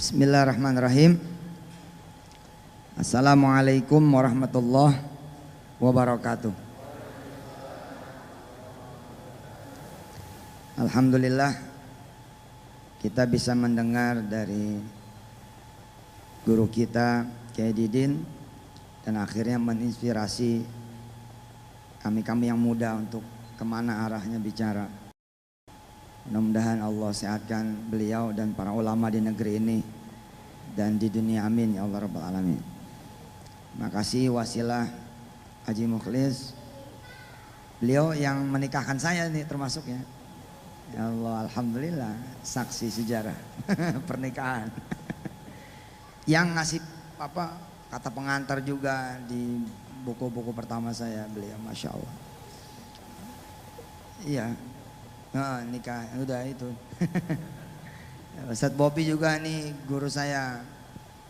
Bismillahirrahmanirrahim. Assalamualaikum warahmatullahi wabarakatuh. Alhamdulillah kita bisa mendengar dari guru kita Kiai Didin dan akhirnya menginspirasi kami-kami yang muda untuk kemana arahnya bicara. Mudah-mudahan Allah sehatkan beliau dan para ulama di negeri ini dan di dunia, amin ya Allah rabbal alamin. Makasih wasilah Haji Mukhlis, beliau yang menikahkan saya nih termasuk ya. Ya Allah, alhamdulillah saksi sejarah pernikahan. Yang ngasih apa kata pengantar juga di buku-buku pertama saya beliau, masya Allah. Iya. Nah, nikah udah itu. Ustadz Bobi juga nih guru saya.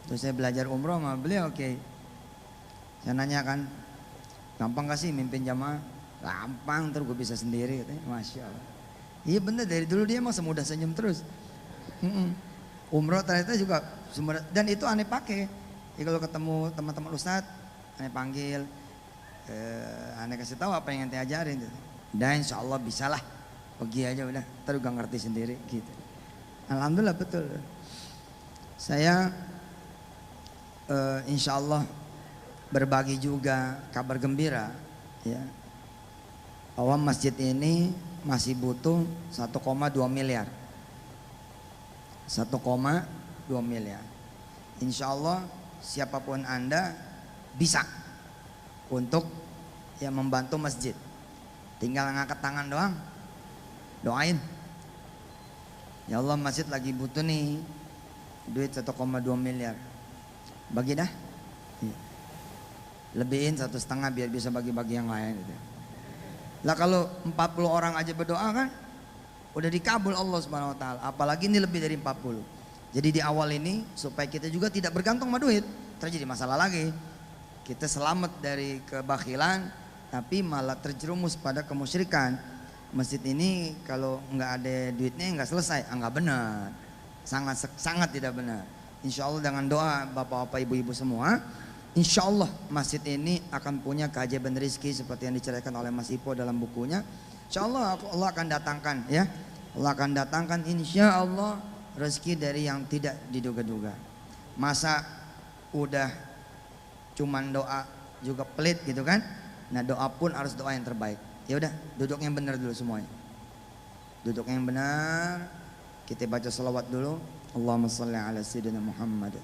Terus saya belajar umroh sama beliau, oke. Saya nanya kan, gampang gak sih mimpin jamaah? Gampang, terus gue bisa sendiri katanya. Masya Allah. Iya bener, dari dulu dia emang semudah senyum terus. Umroh ternyata juga semudah, dan itu aneh pakai. Jadi kalau ketemu teman-teman Ustadz, aneh panggil, aneh kasih tahu apa yang ente ajarin. Dan insya Allah bisalah. Pergi aja udah, ntar juga ngerti sendiri gitu. Alhamdulillah betul. Saya insya Allah berbagi juga kabar gembira ya, bahwa masjid ini masih butuh 1,2 miliar. 1,2 miliar. Insya Allah siapapun Anda bisa untuk ya membantu masjid. Tinggal ngangkat tangan doang. Doain, ya Allah masjid lagi butuh nih duit 1,2 miliar. Bagi dah, lebihin 1,5 biar bisa bagi-bagi yang lain gitu. Lah kalau 40 orang aja berdoa kan udah dikabul Allah Subhanahu wa taala, apalagi ini lebih dari 40. Jadi di awal ini supaya kita juga tidak bergantung sama duit, terjadi masalah lagi. Kita selamat dari kebakhilan tapi malah terjerumus pada kemusyrikan. Masjid ini kalau nggak ada duitnya nggak selesai, nggak benar, sangat tidak benar. Insya Allah dengan doa bapak-bapak ibu-ibu semua, insya Allah masjid ini akan punya keajaiban rizki seperti yang diceritakan oleh Mas Ipo dalam bukunya. Insya Allah Allah akan datangkan ya, Allah akan datangkan insya Allah rezeki dari yang tidak diduga-duga. Masa udah cuman doa juga pelit gitu kan? Nah doa pun harus doa yang terbaik. Ya udah, duduk yang benar dulu semuanya. Duduk yang benar. Kita baca salawat dulu. Allahumma shalli ala sayyidina Muhammad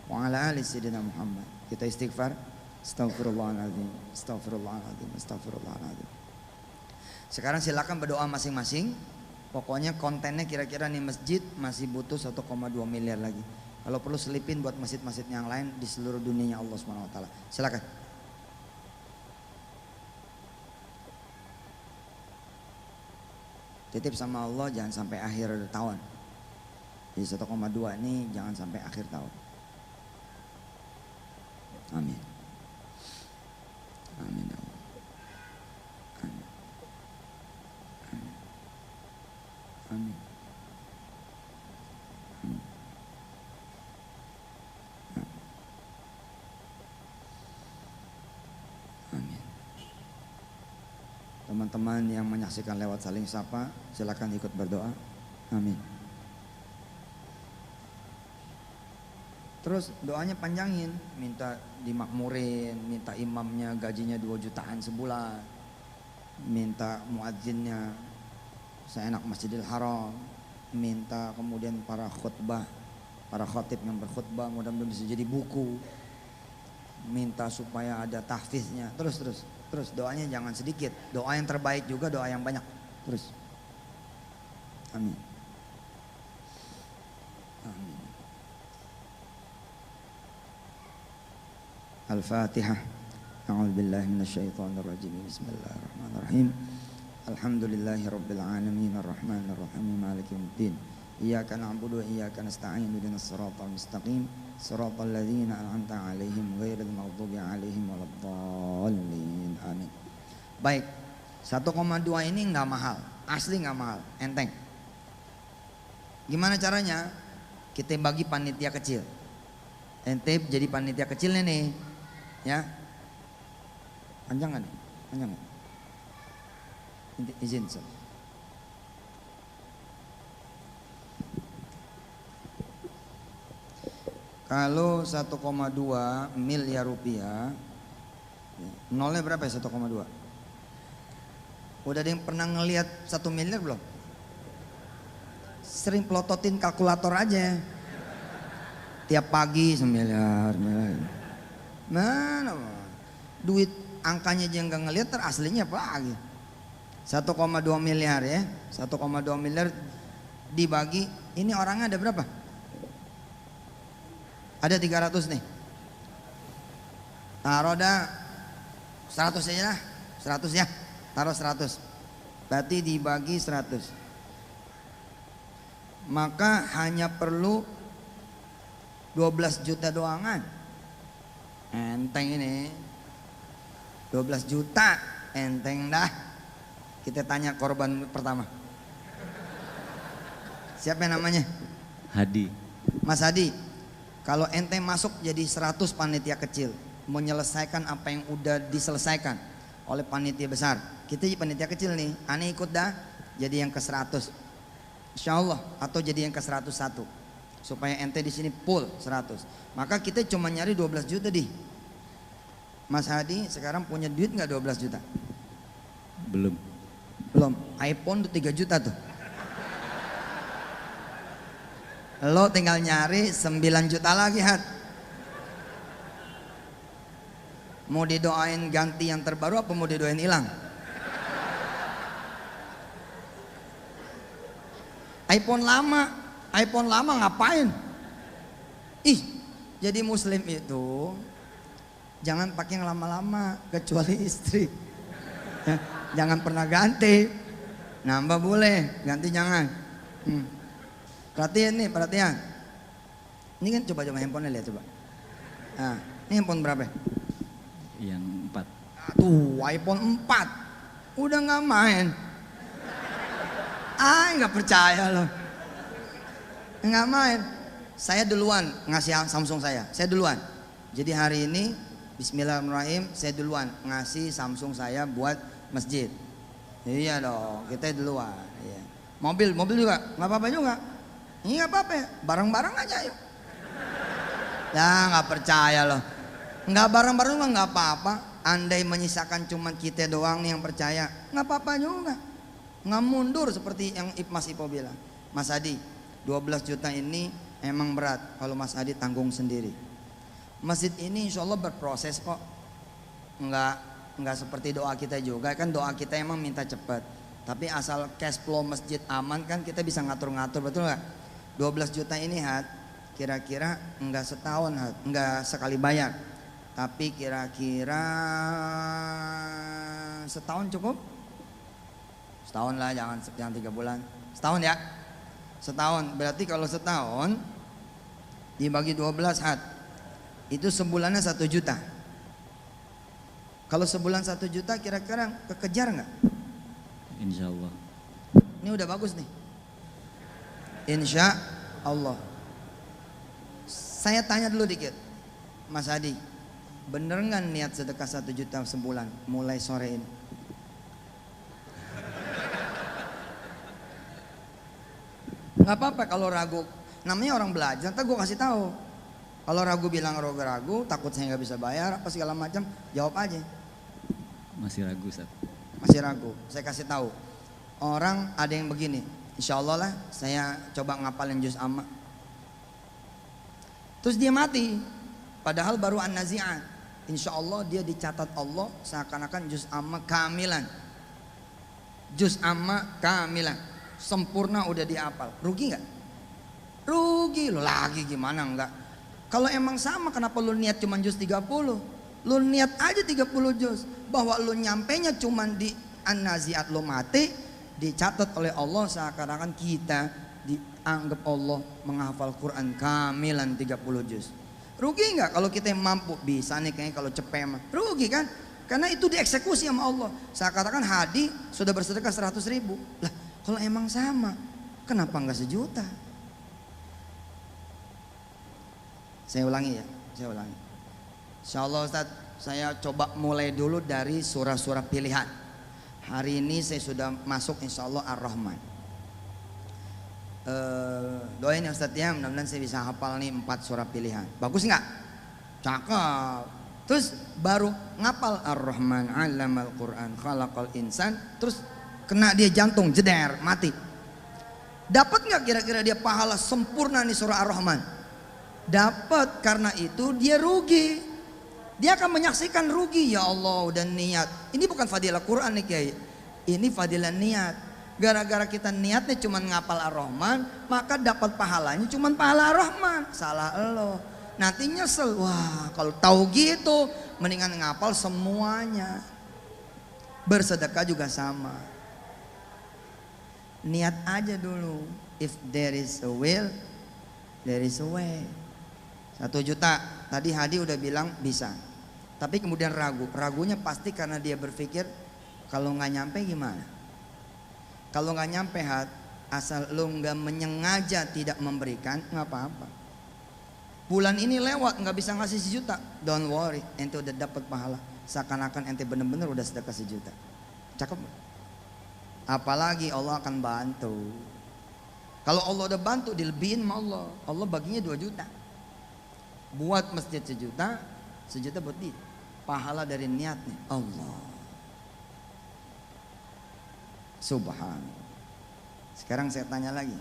wa ala ali sayyidina Muhammad. Kita istighfar. Astaghfirullahaladzim. Astaghfirullahaladzim. Astaghfirullahaladzim. Sekarang silakan berdoa masing-masing. Pokoknya kontennya kira-kira nih masjid masih butuh 1,2 miliar lagi. Kalau perlu selipin buat masjid-masjid yang lain di seluruh dunianya Allah Subhanahu wa taala. Silakan. Titip sama Allah jangan sampai akhir tahun. Jadi 1,2 ini jangan sampai akhir tahun. Amin. Amin. Amin. Amin. Amin. Amin. Teman-teman yang menyaksikan lewat saling sapa, silakan ikut berdoa. Amin. Terus doanya panjangin, minta dimakmurin, minta imamnya gajinya 2 jutaan sebulan, minta muadzinnya seenak Masjidil Haram, minta kemudian para khutbah, para khotib yang berkhutbah mudah-mudahan bisa jadi buku, minta supaya ada tahfiznya, terus doanya jangan sedikit, doa yang terbaik juga doa yang banyak, terus. Amin. Amin. Al-Fatihah. A'udzubillahi minasyaitonirrajim. Bismillahirrahmanirrahim. Alhamdulillahirabbil alamin arrahmanir rahim maliki yaumiddin. Iyyaka na'budu wa iyyaka nasta'in ihdinas siratal mustaqim siratal ladzina an'amta 'alaihim ghairil maghdubi 'alaihim waladdallin. Amin. Baik. 1,2 ini enggak mahal, asli enggak mahal, enteng. Gimana caranya? kita bagi panitia kecil. Ente jadi panitia kecilnya nih, ya. Panjang nggak? Panjang nggak? Izin, so. Kalau 1,2 miliar rupiah, nolnya berapa ya 1,2? Udah ada yang pernah ngelihat 1 miliar belum? Sering pelototin kalkulator aja. Tiap pagi 1 miliar. Mana? Duit angkanya aja nggak ngelihat, teraslinya apa lagi? 1,2 miliar ya. 1,2 miliar dibagi, ini orangnya ada berapa? Ada 300 nih. Taruh dah 100 aja lah. 100 ya. Taruh 100. Berarti dibagi 100. Maka hanya perlu 12 juta doangan. Enteng ini. 12 juta enteng dah. Kita tanya korban pertama. Siapa yang namanya? Hadi. Mas Hadi. Kalau ente masuk jadi 100 panitia kecil, menyelesaikan apa yang udah diselesaikan oleh panitia besar. Kita jadi panitia kecil nih, aneh ikut dah jadi yang ke 100. Insya Allah, atau jadi yang ke 101. Supaya ente di sini full 100. Maka kita cuma nyari 12 juta di. Mas Hadi sekarang punya duit nggak 12 juta? Belum. Belum. iPhone tuh 3 juta tuh. Lo tinggal nyari 9 juta lagi, Hat. Mau didoain ganti yang terbaru apa mau didoain hilang? iPhone lama ngapain? Ih, jadi muslim itu jangan pakai yang lama-lama kecuali istri. Jangan pernah ganti. Nambah boleh, ganti jangan. Perhatian nih, perhatian. Ini kan coba handphonenya lihat coba. Nah, ini handphone berapa? Yang 4. Tuh, iPhone 4. Udah nggak main. Nggak percaya loh. Nggak main. Saya duluan ngasih Samsung saya. Saya duluan. Jadi hari ini Bismillahirrahmanirrahim, saya duluan ngasih Samsung saya buat masjid. Iya dong, kita duluan. Iya. Mobil juga, nggak apa-apa juga. Ini nggak apa-apa, bareng-bareng aja yuk. Ya nggak percaya loh. Nggak bareng-bareng juga nggak apa-apa. Andai menyisakan cuma kita doang nih yang percaya, nggak apa-apa juga. Nggak mundur seperti yang Mas Ipo bilang. Mas Hadi, 12 juta ini emang berat kalau Mas Hadi tanggung sendiri. Masjid ini insya Allah berproses kok. Nggak seperti doa kita juga, kan doa kita emang minta cepat. Tapi asal cash flow masjid aman kan kita bisa ngatur-ngatur, betul nggak? 12 juta ini, Hat, kira-kira nggak setahun, Hat, nggak sekali bayar. Tapi kira-kira setahun cukup? Setahun lah, jangan 3 bulan. Setahun ya? Setahun, berarti kalau setahun dibagi 12, Hat, itu sebulannya 1 juta. Kalau sebulan 1 juta kira-kira kekejar nggak? Insya Allah. Ini udah bagus nih. Insya Allah. Saya tanya dulu dikit, Mas Hadi, bener nggak niat sedekah 1 juta sebulan mulai sore ini? Nggak apa-apa kalau ragu. Namanya orang belajar. Ntar gue kasih tahu. Kalau ragu bilang ragu, takut saya nggak bisa bayar apa segala macam, jawab aja. Masih ragu, Ustaz. Masih ragu. Saya kasih tahu. Orang ada yang begini. Insya Allah lah saya coba ngapalin juz amma. Terus dia mati. Padahal baru an-nazi'at. Insya Allah dia dicatat Allah seakan-akan juz amma kamilan. Juz amma kamilan. Sempurna udah dihafal. Rugi nggak? Rugi lo lagi gimana enggak? Kalau emang sama kenapa lu niat cuma juz 30? Lu niat aja 30 juz. Bahwa lu nyampenya cuma di an-nazi'at lu mati. Dicatat oleh Allah seakan-akan kita dianggap Allah menghafal Quran kamilan 30 juz. Rugi nggak kalau kita yang mampu? Bisa nih kayaknya kalau cepet mah. Rugi kan? Karena itu dieksekusi sama Allah. Seakan-akan Hadi sudah bersedekah 100.000. Lah kalau emang sama kenapa nggak 1 juta? Saya ulangi ya, saya ulangi. Insya Allah Ustaz, saya coba mulai dulu dari surah-surah pilihan. Hari ini saya sudah masuk insya Allah Ar-Rahman. Doain ya Ustaz ya, mudah-mudahan saya bisa hafal nih 4 surah pilihan. Bagus nggak? Cakep. Terus baru ngapal Ar-Rahman 'allamal Qur'an khalaqal insan. Terus kena dia jantung, jeder, mati. Dapat nggak kira-kira dia pahala sempurna nih surah Ar-Rahman? Dapat, karena itu dia rugi. Dia akan menyaksikan rugi. Ya Allah, udah niat. Ini bukan fadilah Quran nih Kiai. Ini fadilah niat. Gara-gara kita niatnya cuma ngapal Ar-Rahman, maka dapat pahalanya cuma pahala Ar-Rahman. Salah lo. Nanti nyesel. Wah, kalau tahu gitu mendingan ngapal semuanya. Bersedekah juga sama. Niat aja dulu. If there is a will, there is a way. 1 juta. Tadi Hadi udah bilang bisa. Tapi kemudian ragu. Ragunya pasti karena dia berpikir kalau nggak nyampe gimana? Kalau nggak nyampe asal lu nggak menyengaja tidak memberikan, nggak apa-apa. Bulan ini lewat nggak bisa ngasih 1 juta, don't worry, ente udah dapat pahala. Seakan-akan ente bener-bener udah sedekah 1 juta. Cakep. Apalagi Allah akan bantu. Kalau Allah udah bantu, dilebihin sama Allah. Allah baginya 2 juta. Buat masjid 1 juta, 1 juta buat dia. Pahala dari niatnya Allah. Subhanallah. Sekarang saya tanya lagi,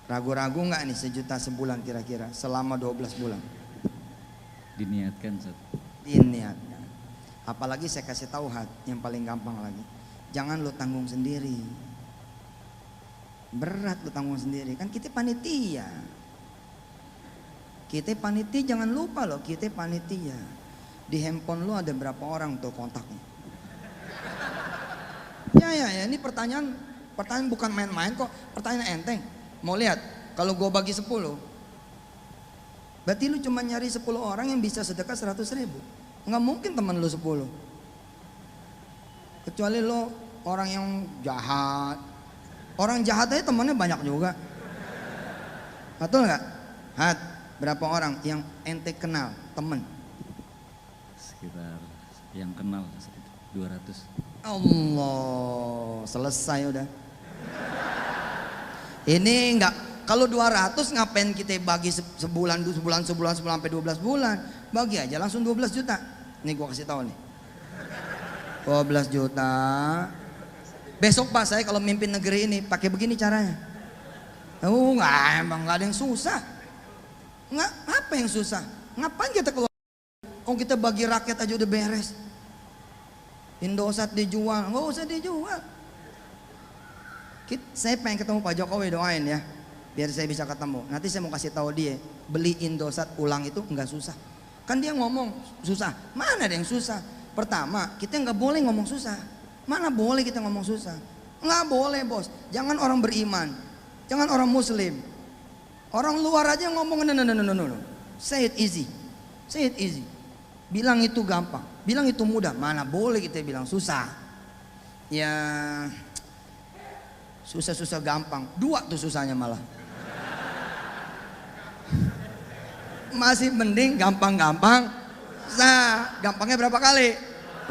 ragu-ragu nggak nih 1 juta sebulan kira-kira selama 12 bulan? Diniatkan Ustaz. Diniatkan. Apalagi saya kasih tahu yang paling gampang lagi, jangan lo tanggung sendiri. Berat lo tanggung sendiri, kan kita panitia. Kita panitia, jangan lupa loh, kita panitia. Di handphone lo ada berapa orang tuh kontaknya? Ya, ini pertanyaan bukan main-main kok, pertanyaan enteng. Mau lihat, kalau gue bagi 10, berarti lu cuma nyari 10 orang yang bisa sedekah 100.000. Nggak mungkin teman lu 10. Kecuali lu orang yang jahat. Orang jahat aja temannya banyak juga. Betul nggak? Berapa orang yang ente kenal, temen? Sekitar yang kenal 200. Allah, selesai udah. Ini enggak, kalau 200 ngapain kita bagi sebulan sampai 12 bulan. Bagi aja langsung 12 juta. Nih gua kasih tahu nih. 12 juta. Besok Pak saya kalau mimpin negeri ini pakai begini caranya. Emang enggak ada yang susah. Enggak, apa yang susah? Ngapain kita keluar? Kita bagi rakyat aja udah beres. Indosat dijual, nggak usah dijual. Saya pengen ketemu Pak Jokowi, doain ya, biar saya bisa ketemu. Nanti saya mau kasih tahu dia, beli Indosat ulang itu nggak susah. Kan dia ngomong susah, mana ada yang susah? Pertama, kita nggak boleh ngomong susah. Mana boleh kita ngomong susah? Nggak boleh bos. Jangan orang beriman, jangan orang Muslim. Orang luar aja ngomong no. Say it easy, say it easy. Bilang itu gampang, bilang itu mudah. Mana boleh kita bilang susah. Ya susah gampang. 2 tuh susahnya malah. Masih mending gampang-gampang. Susah. Gampangnya berapa kali?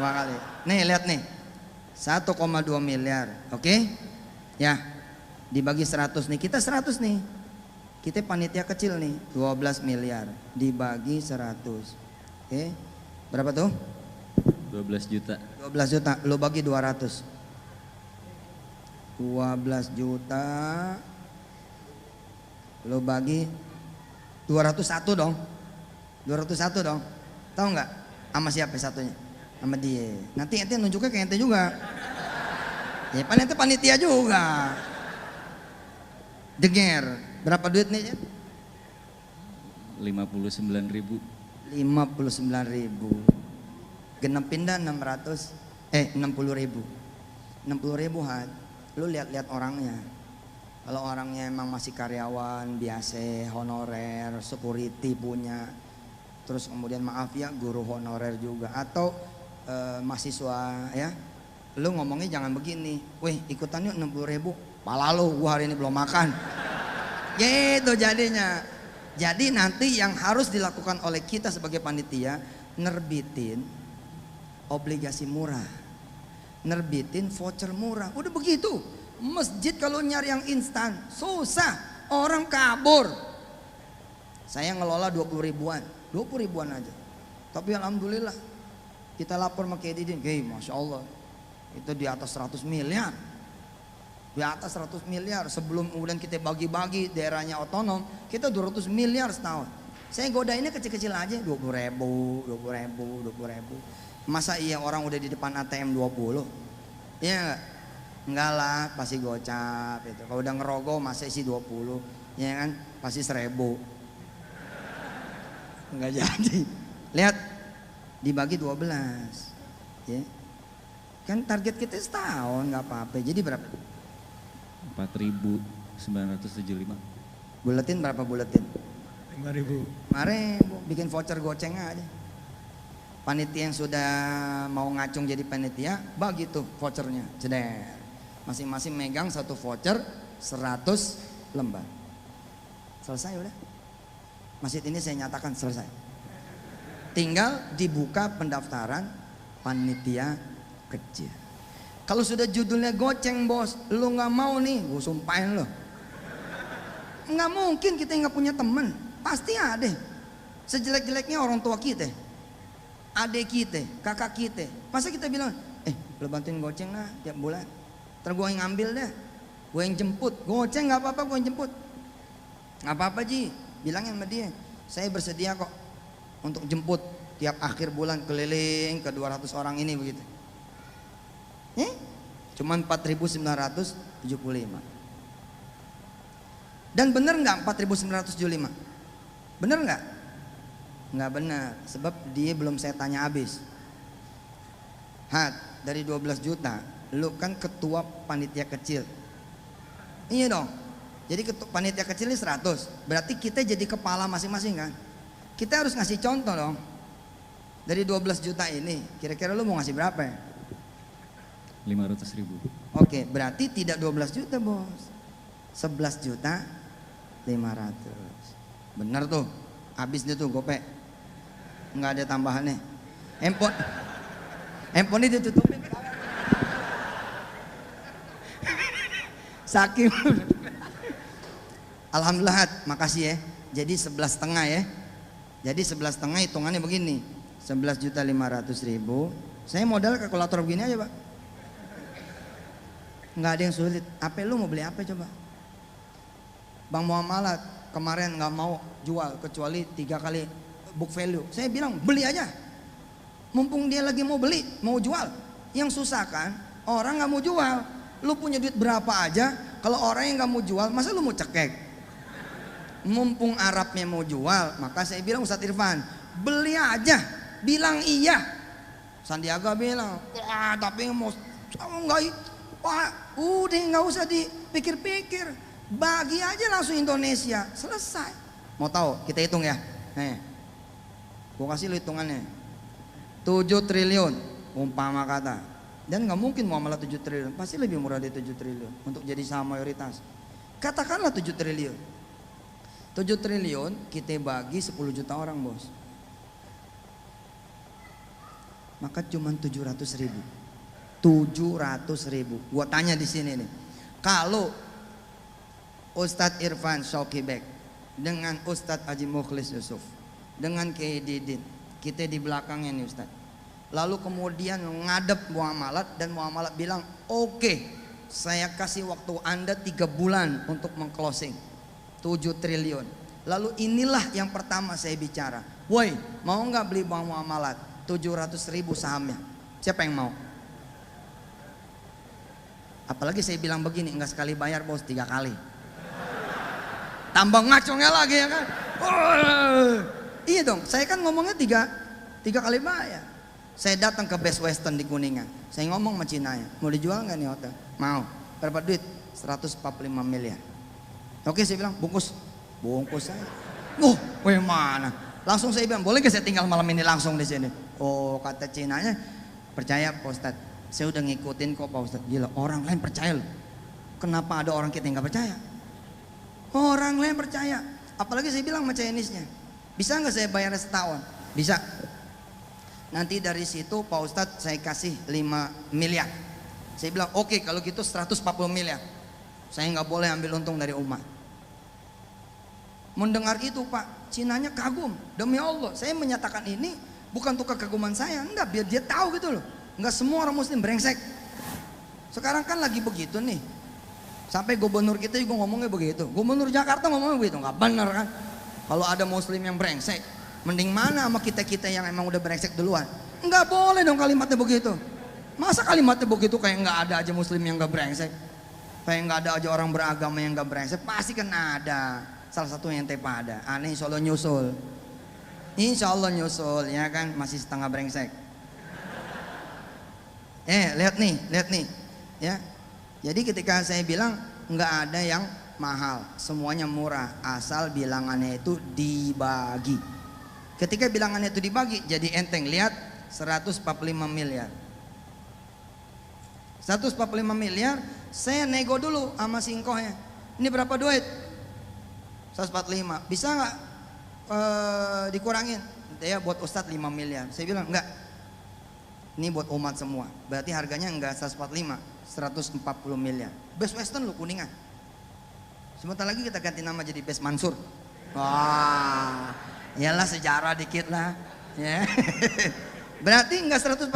2 kali. Nih lihat nih, 1,2 miliar. Oke? Ya, dibagi 100 nih. Kita 100 nih. Kita panitia kecil nih, 12 miliar dibagi 100. Oke, berapa tuh? 12 juta. 12 juta, lo bagi 200. 12 juta lo bagi 201 dong. 201 dong. Tahu nggak? Sama siapa satunya? Sama dia. Nanti ente nunjuknya ke ente juga. Ya pan ente panitia juga. Denger. Berapa duit nih? 59.000. 59.000. Genepin dah 60.000. 60.000 Lu lihat-lihat orangnya. Kalau orangnya emang masih karyawan biasa, honorer, security punya. Terus kemudian maaf ya guru honorer juga atau mahasiswa ya. Lu ngomongnya jangan begini. Weh, ikutan yuk 60.000. Pala lu, gua hari ini belum makan. Gitu jadinya. Jadi nanti yang harus dilakukan oleh kita sebagai panitia, nerbitin obligasi murah, nerbitin voucher murah. Udah begitu. Masjid kalau nyari yang instan susah, orang kabur. Saya ngelola 20 ribuan, 20 ribuan aja. Tapi alhamdulillah kita lapor sama Kedidin, masya Allah itu di atas 100 miliar. Di atas 100 miliar. Sebelum kemudian kita bagi-bagi daerahnya otonom, kita 200 miliar setahun. Saya godainnya kecil-kecil aja, 20 ribu, 20 ribu, 20 ribu. Masa iya orang udah di depan ATM 20? Iya enggak lah, pasti gocap itu. Kalau udah ngerogoh masa isi 20, ya kan pasti 1000. Enggak jadi. Lihat dibagi 12. Ya. Kan target kita setahun nggak apa-apa. Jadi berapa? 4.975. Buletin berapa buletin? 5.000. Kemarin bikin voucher goceng aja. Panitia yang sudah mau ngacung jadi panitia, bagi tuh vouchernya, ceder. Masing-masing megang satu voucher 100 lembar. Selesai udah. Masjid ini saya nyatakan selesai. Tinggal dibuka pendaftaran panitia kecil. Kalau sudah judulnya goceng bos, lu nggak mau nih, gue sumpahin lo. Nggak mungkin kita nggak punya temen, pasti ada. Sejelek-jeleknya orang tua kita, adik kita, kakak kita, pasti kita bilang, lu bantuin goceng lah tiap bulan. Ntar gue yang ngambil deh, gue yang jemput, goceng nggak apa-apa, gue yang jemput. Nggak apa-apa Ji, bilangin sama dia, saya bersedia kok untuk jemput tiap akhir bulan keliling ke 200 orang ini begitu. Cuman 4.975. Dan bener nggak 4.975? Bener nggak? Nggak benar, sebab dia belum saya tanya habis. Dari 12 juta, lu kan ketua panitia kecil. Iya dong. Jadi panitia kecil ini 100, berarti kita jadi kepala masing-masing kan. Kita harus ngasih contoh dong. Dari 12 juta ini, kira-kira lu mau ngasih berapa ya? 500.000. Oke, berarti tidak 12 juta bos, 11 juta 500. Bener tuh, habis dia tuh gope, nggak ada tambahannya. Handphone ini ditutupin. Saking. Alhamdulillah, makasih ya. Jadi 11,5 ya. Jadi 11,5 hitungannya begini, 11.500.000. Saya modal kalkulator begini aja pak. Nggak ada yang sulit. Apa lu mau beli apa coba? Bang Muamalat kemarin nggak mau jual kecuali 3 kali book value. Saya bilang beli aja. Mumpung dia lagi mau beli, mau jual. Yang susah kan orang nggak mau jual. Lu punya duit berapa aja, kalau orang yang nggak mau jual, masa lu mau cekek? Mumpung Arabnya mau jual, maka saya bilang Ustadz Irfan, beli aja, bilang iya. Sandiaga bilang, wah tapi mau nggak, wah udah nggak usah dipikir-pikir, bagi aja langsung Indonesia, selesai. Mau tahu? Kita hitung ya. Nih, gua kasih lu hitungannya. 7 triliun umpama kata, dan nggak mungkin muamalah 7 triliun, pasti lebih murah dari 7 triliun untuk jadi saham mayoritas. Katakanlah 7 triliun. 7 triliun kita bagi 10 juta orang bos, maka cuma 700.000. 700.000. Gua tanya di sini nih, kalau Ustadz Irfan Syokibek dengan Ustadz Haji Mukhlis Yusuf dengan Kiai Didin, kita di belakangnya nih Ustadz, lalu kemudian ngadep muamalat dan muamalat bilang oke, saya kasih waktu Anda 3 bulan untuk mengclosing 7 triliun. Lalu inilah yang pertama saya bicara, woi mau nggak beli Bang Muamalat 700.000 sahamnya? Siapa yang mau? Apalagi saya bilang begini, enggak sekali bayar bos, 3 kali. Tambah ngacongnya lagi ya kan. Iya dong, saya kan ngomongnya 3 kali bayar. Saya datang ke Best Western di Kuningan, saya ngomong sama Cinanya, mau dijual nggak nih hotel? Mau. Berapa duit? 145 miliar. Oke, saya bilang bungkus saya. Mana? Langsung saya bilang, boleh gak saya tinggal malam ini langsung di sini? Oh, kata Cinanya, percaya Pak Ustadz, saya udah ngikutin kok Pak Ustadz. Gila, orang lain percaya loh. Kenapa ada orang kita yang nggak percaya? Orang lain percaya. Apalagi saya bilang sama Chinese-nya, bisa nggak saya bayar setahun? Bisa. Nanti dari situ Pak Ustadz saya kasih 5 miliar. Saya bilang oke, kalau gitu 140 miliar. Saya nggak boleh ambil untung dari umat. Mendengar itu Pak, Cinanya kagum. Demi Allah, saya menyatakan ini bukan untuk kegaguman saya, enggak, biar dia tahu gitu loh. Enggak semua orang muslim brengsek. Sekarang kan lagi begitu nih. Sampai gubernur kita juga ngomongnya begitu. Gubernur Jakarta ngomongnya begitu, nggak benar kan? Kalau ada muslim yang brengsek, mending mana sama kita-kita yang emang udah brengsek duluan. Nggak boleh dong kalimatnya begitu. Masa kalimatnya begitu kayak nggak ada aja muslim yang nggak brengsek? Kayak nggak ada aja orang beragama yang nggak brengsek? Pasti kan ada. Salah satu yang pada. Aneh insya Allah nyusul. Insya Allah nyusul, ya kan, masih setengah brengsek. Lihat nih, ya. Jadi ketika saya bilang nggak ada yang mahal, semuanya murah, asal bilangannya itu dibagi. Ketika bilangannya itu dibagi, jadi enteng. Lihat, 145 miliar. 145 miliar, saya nego dulu sama singkohnya. Ini berapa duit? 145. Bisa nggak dikurangin? Dia buat Ustadz 5 miliar. Saya bilang enggak. Ini buat umat semua. Berarti harganya enggak 145, 140 miliar. Best Western lu Kuningan. Sebentar lagi kita ganti nama jadi Best Mansur. Wah, iyalah sejarah dikit lah. Ya. Berarti enggak 145,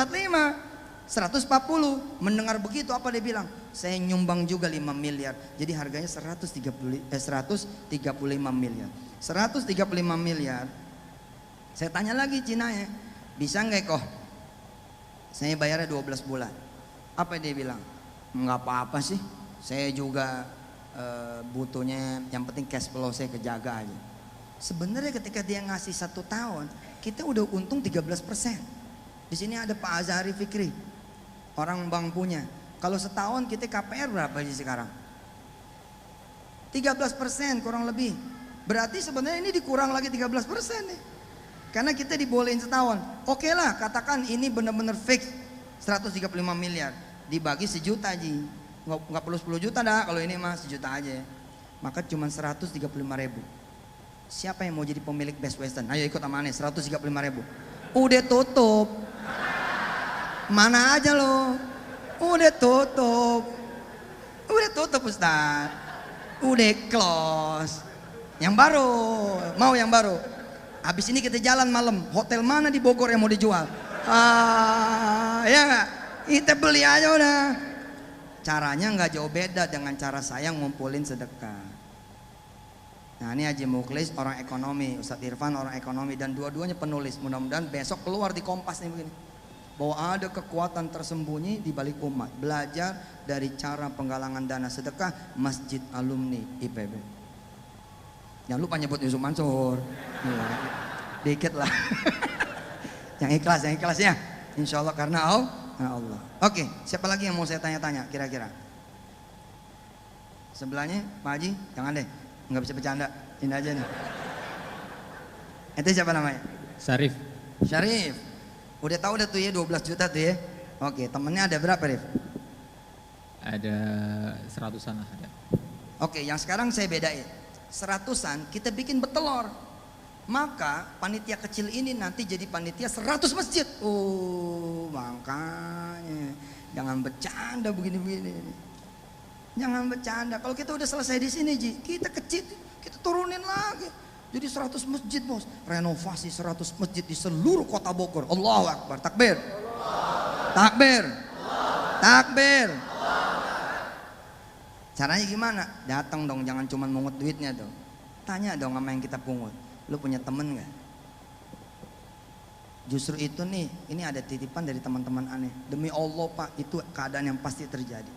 140. Mendengar begitu apa dia bilang? Saya nyumbang juga 5 miliar. Jadi harganya 135 miliar. 135 miliar. Saya tanya lagi Cinanya, bisa nggak kok? Saya bayarnya 12 bulan. Apa dia bilang? Nggak apa-apa sih. Saya juga butuhnya, yang penting cash flow saya kejaga aja. Sebenarnya ketika dia ngasih 1 tahun, kita udah untung 13%. Di sini ada Pak Azhari Fikri, orang bank punya. Kalau setahun kita KPR berapa sih sekarang? 13% kurang lebih. Berarti sebenarnya ini dikurang lagi 13% nih. Karena kita dibolehin setahun. Oke lah, katakan ini benar-benar fix 135 miliar. Dibagi sejuta Ji. Nggak perlu 10 juta dah, kalau ini mah sejuta aja ya. Maka cuma 135 ribu. Siapa yang mau jadi pemilik Best Western? Ayo ikut sama aneh, 135 ribu. Udah tutup. Mana aja lo? Udah tutup. Udah tutup Ustaz. Udah close. Yang baru, mau yang baru. Habis ini kita jalan malam. Hotel mana di Bogor yang mau dijual? Ya nggak? Kita beli aja udah. Caranya nggak jauh beda dengan cara saya ngumpulin sedekah. Nah ini Haji Mukhlis orang ekonomi, Ustadz Irfan orang ekonomi, dan dua-duanya penulis. Mudah-mudahan besok keluar di Kompas nih begini. Bahwa ada kekuatan tersembunyi di balik umat. Belajar dari cara penggalangan dana sedekah Masjid Alumni IPB. Jangan lupa nyebut Yusuf Mansur. Dikit lah. Yang ikhlas ya. Insya Allah karena Allah. Oke, siapa lagi yang mau saya tanya-tanya kira-kira? Sebelahnya Pak Haji, jangan deh, nggak bisa bercanda, ini aja nih. Itu siapa namanya? Syarif. Syarif. Udah tahu udah tuh ya 12 juta tuh ya. Oke, temennya ada berapa Rif? Ada 100-an lah ada. Oke, yang sekarang saya bedain. 100-an kita bikin betelor. Maka panitia kecil ini nanti jadi panitia 100 masjid. Makanya jangan bercanda begini-begini. Jangan bercanda. Kalau kita udah selesai di sini Ji, kita kecil, kita turunin lagi. Jadi 100 masjid bos. Renovasi 100 masjid di seluruh kota Bogor. Allahu Akbar. Takbir. Takbir. Takbir. Caranya gimana? Datang dong, jangan cuma mungut duitnya dong. Tanya dong sama yang kita pungut. Lu punya temen gak? Justru itu nih, ini ada titipan dari teman-teman aneh. Demi Allah Pak, itu keadaan yang pasti terjadi.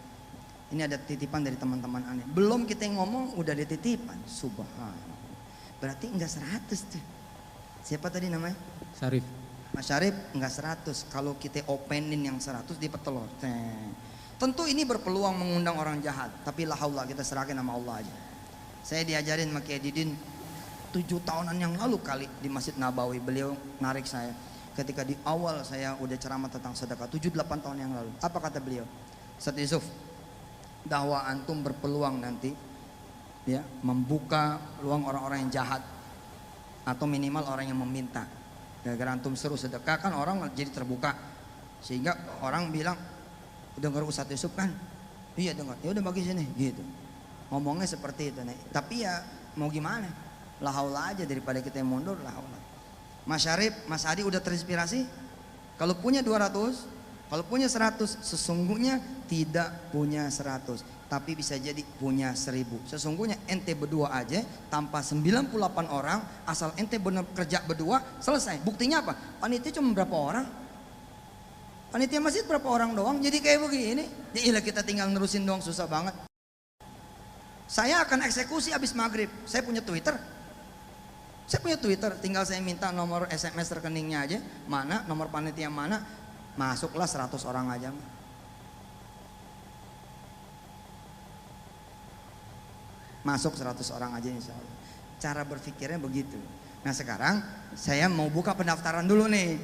Ini ada titipan dari teman-teman aneh. Belum kita ngomong udah ada titipan. Subhanallah. Berarti enggak 100 tuh. Siapa tadi namanya? Syarif. Mas Syarif enggak 100. Kalau kita openin yang 100 di petelur. Tentu ini berpeluang mengundang orang jahat, tapi la haula, kita serahkan sama Allah aja. Saya diajarin sama Kiai Didin 7 tahunan yang lalu kali di Masjid Nabawi, beliau narik saya. Ketika di awal saya udah ceramah tentang sedekah 7-8 tahun yang lalu. Apa kata beliau? Ustaz Yusuf, dakwah antum berpeluang nanti ya, membuka peluang orang-orang yang jahat atau minimal orang yang meminta. Gara-gara antum seru sedekah kan orang jadi terbuka, sehingga orang bilang, dengar Ustadz Yusuf kan? Iya dengar. Ya udah bagi sini gitu. Ngomongnya seperti itu nih. Tapi ya mau gimana? La haula aja, daripada kita yang mundur, la haula. Mas Syarif, Mas Adi udah terinspirasi? Kalau punya 200, kalau punya 100, sesungguhnya tidak punya 100, tapi bisa jadi punya 1000. Sesungguhnya ente berdua aja tanpa 98 orang, asal ente benar kerja berdua, selesai. Buktinya apa? Panitia cuma berapa orang? Panitia masjid berapa orang doang? Jadi kayak begini. Ya ilah, kita tinggal nerusin doang, susah banget. Saya akan eksekusi habis maghrib. Saya punya Twitter. Tinggal saya minta nomor SMS rekeningnya aja, mana, nomor panitia mana, masuklah 100 orang aja. Masuk 100 orang aja insya Allah. Cara berpikirnya begitu. Nah sekarang saya mau buka pendaftaran dulu nih.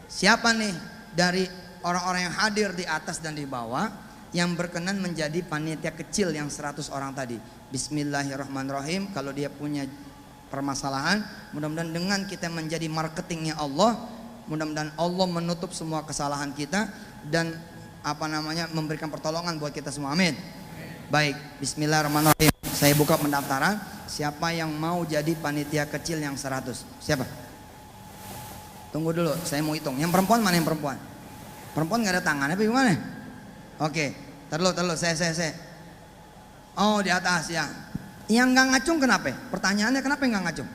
Siapa nih dari orang-orang yang hadir di atas dan di bawah yang berkenan menjadi panitia kecil yang 100 orang tadi? Bismillahirrahmanirrahim. Kalau dia punya permasalahan, mudah-mudahan dengan kita menjadi marketingnya Allah, mudah-mudahan Allah menutup semua kesalahan kita dan memberikan pertolongan buat kita semua. Amin. Baik, bismillahirrahmanirrahim. Saya buka pendaftaran. Siapa yang mau jadi panitia kecil yang 100? Siapa? Tunggu dulu, saya mau hitung. Yang perempuan mana yang perempuan? Perempuan nggak ada tangannya apa gimana? Oke, terlalu saya. Oh di atas ya. Yang nggak ngacung kenapa? Pertanyaannya kenapa nggak ngacung?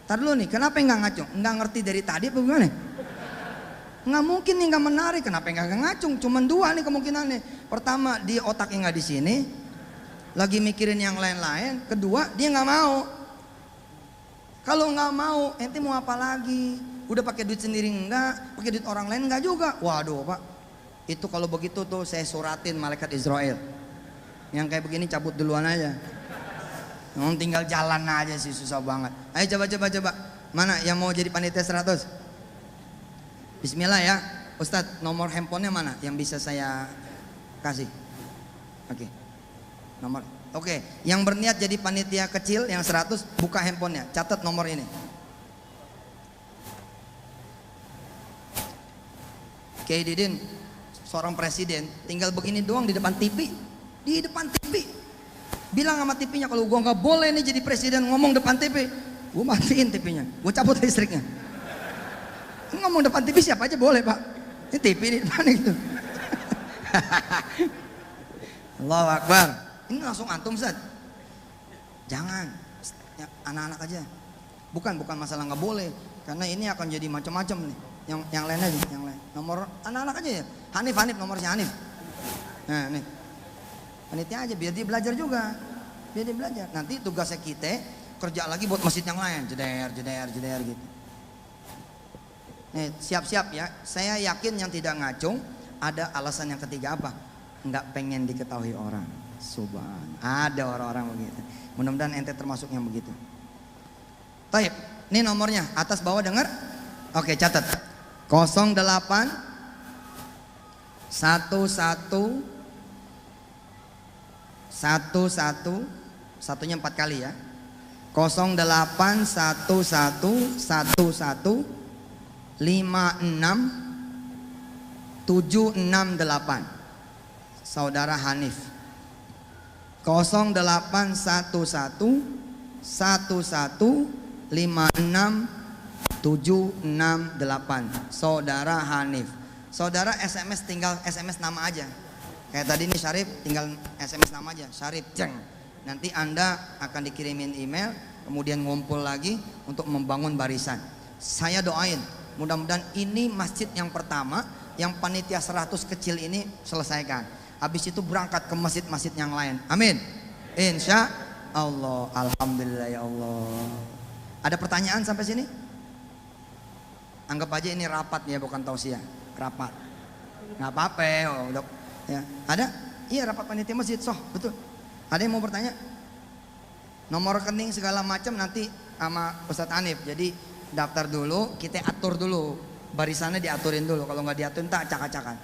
Tar dulu nih, kenapa nggak ngacung? Nggak ngerti dari tadi apa gimana? Nggak mungkin nih, nggak menarik. Kenapa nggak ngacung? Cuman dua nih kemungkinannya. Pertama, dia otaknya nggak di sini, lagi mikirin yang lain-lain. Kedua, dia nggak mau. Kalau nggak mau, ente mau apa lagi? Udah pakai duit sendiri enggak, pakai duit orang lain enggak juga. Waduh pak, itu kalau begitu tuh saya suratin malaikat Israel. Yang kayak begini cabut duluan aja. Tinggal jalan aja sih, susah banget. Ayo coba. Mana yang mau jadi panitia 100? Bismillah ya. Ustadz, nomor handphonenya mana yang bisa saya kasih? Oke. Nomor. Oke, yang berniat jadi panitia kecil yang 100, buka handphonenya, catat nomor ini. Kiai Didin, seorang presiden, tinggal begini doang di depan TV. Di depan TV. Bilang sama TV-nya, kalau gua nggak boleh nih jadi presiden ngomong depan TV, gua matiin TV-nya, gua cabut listriknya. Ngomong depan TV siapa aja boleh pak. Ini TV di depan gitu. Allahu Akbar. Ini langsung antum Ustaz. Jangan, ya, anak-anak aja. Bukan masalah nggak boleh, karena ini akan jadi macam-macam nih. Yang lain aja, yang lain. Nomor anak-anak aja ya. Hanif nomornya Hanif. Nah nih, panitia aja biar dia belajar juga. Biar dia belajar. Nanti tugasnya kita kerja lagi buat masjid yang lain. Jeder gitu. Nih siap-siap ya. Saya yakin yang tidak ngacung ada alasan yang ketiga apa? Nggak pengen diketahui orang. Subhan. Ada orang-orang begitu. Mudah-mudahan ente termasuk yang begitu. Taib. Ini nomornya atas bawah dengar? Oke catat. 08 11 satunya 4 kali ya. 08 11 11 56 768. Saudara Hanif. 08 11 11 56 768. Saudara Hanif. Saudara SMS, tinggal SMS nama aja. Kayak tadi nih Syarif, tinggal SMS nama aja, Syarif Ceng. Nanti Anda akan dikirimin email, kemudian ngumpul lagi untuk membangun barisan. Saya doain, mudah-mudahan ini masjid yang pertama yang panitia 100 kecil ini selesaikan. Habis itu berangkat ke masjid-masjid yang lain. Amin. Insya Allah. Alhamdulillah ya Allah. Ada pertanyaan sampai sini? Anggap aja ini rapat ya, bukan tausiah. Rapat. Nggak apa-apa. Oh, ya. Ada? Iya rapat panitia masjid. Soh, betul. Ada yang mau bertanya? Nomor rekening segala macam nanti sama Ustadz Hanif. Jadi daftar dulu, kita atur dulu. Barisannya diaturin dulu. Kalau nggak diaturin tak acak-acakan.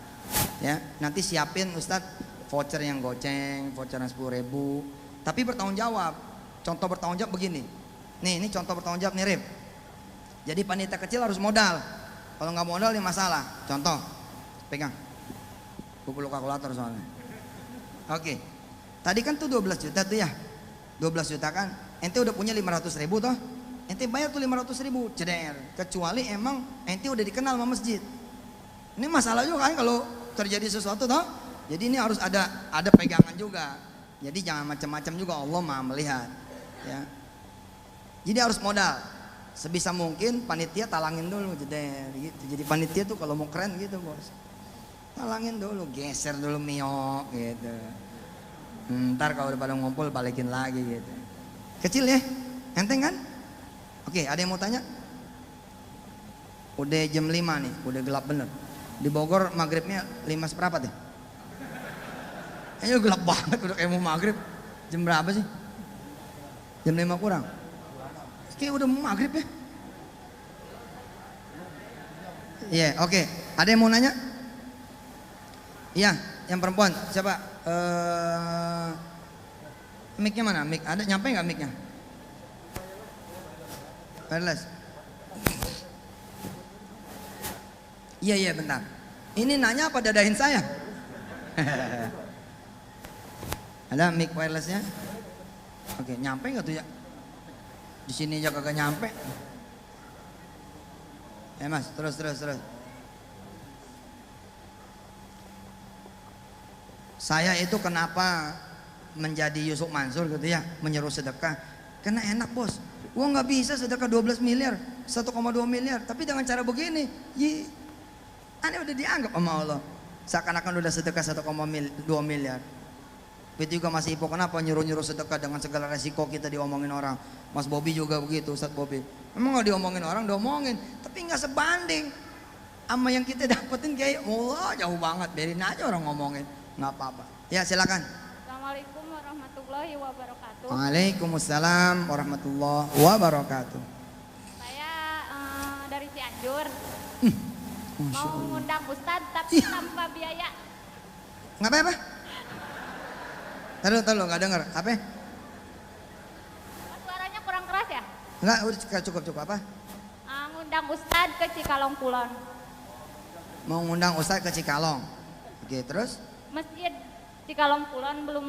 Ya, nanti siapin Ustadz voucher yang goceng, voucher yang 10.000. Tapi bertanggung jawab. Contoh bertanggung jawab begini. Nih, ini contoh bertanggung jawab nih Rip. Jadi panitia kecil harus modal. Kalau nggak modal ini masalah. Contoh, pegang. Gue perlu kalkulator soalnya. Oke. Tadi kan tuh 12 juta tuh ya. 12 juta kan. Ente udah punya 500 ribu toh. Ente bayar tuh 500 ribu. Ceder. Kecuali emang ente udah dikenal sama masjid. Ini masalah juga kan kalau terjadi sesuatu toh. Jadi ini harus ada pegangan juga. Jadi jangan macam-macam juga, Allah Maha melihat. Ya. Jadi harus modal. Sebisa mungkin panitia talangin dulu jeder gitu. Jadi panitia tuh kalau mau keren gitu, Bos. Talangin dulu, geser dulu mio gitu. Ntar kalau udah pada ngumpul balikin lagi gitu. Kecil ya? Enteng kan? Oke, ada yang mau tanya? Udah jam 5 nih, udah gelap bener. Di Bogor maghribnya 5 seperempat ya? Kayaknya gelap banget udah kayak mau maghrib. Jam berapa sih? Jam 5 kurang? Kayak udah mau maghrib ya? Iya, oke. Ada yang mau nanya? Iya, yang perempuan. Siapa? Mic-nya mana? Mic ada, nyampe nggak mic-nya? Wireless. Iya, bentar. Ini nanya apa dadahin saya? Ada mic wirelessnya? Oke, nyampe nggak tuh ya? Di sini aja kagak nyampe. Mas, terus. Saya itu kenapa menjadi Yusuf Mansur gitu ya, menyuruh sedekah? Karena enak bos. Uang nggak bisa sedekah 12 miliar, 1,2 miliar. Tapi dengan cara begini, aneh udah dianggap sama Allah. Seakan-akan udah sedekah 1,2 miliar. Itu juga masih ipo, kenapa nyuruh-nyuruh sedekah dengan segala resiko kita diomongin orang. Mas Bobby juga begitu, Ustaz Bobby. Emang gak diomongin orang, diomongin. Tapi gak sebanding sama yang kita dapetin, kayak Allah jauh banget. Biarin aja orang ngomongin, gak apa-apa. Ya silakan. Assalamualaikum warahmatullahi wabarakatuh. Waalaikumsalam warahmatullahi wabarakatuh. Saya dari Cianjur. Masya Mau Allah. ngundang Ustadz tapi tanpa biaya. Nggak apa-apa? Taruh, nggak denger. Apa? Oh, suaranya kurang keras ya? Nggak, udah cukup apa? Ngundang Ustadz ke Cikalong Kulon. Mau ngundang Ustadz ke Cikalong. Oke, terus? Masjid Cikalong Kulon belum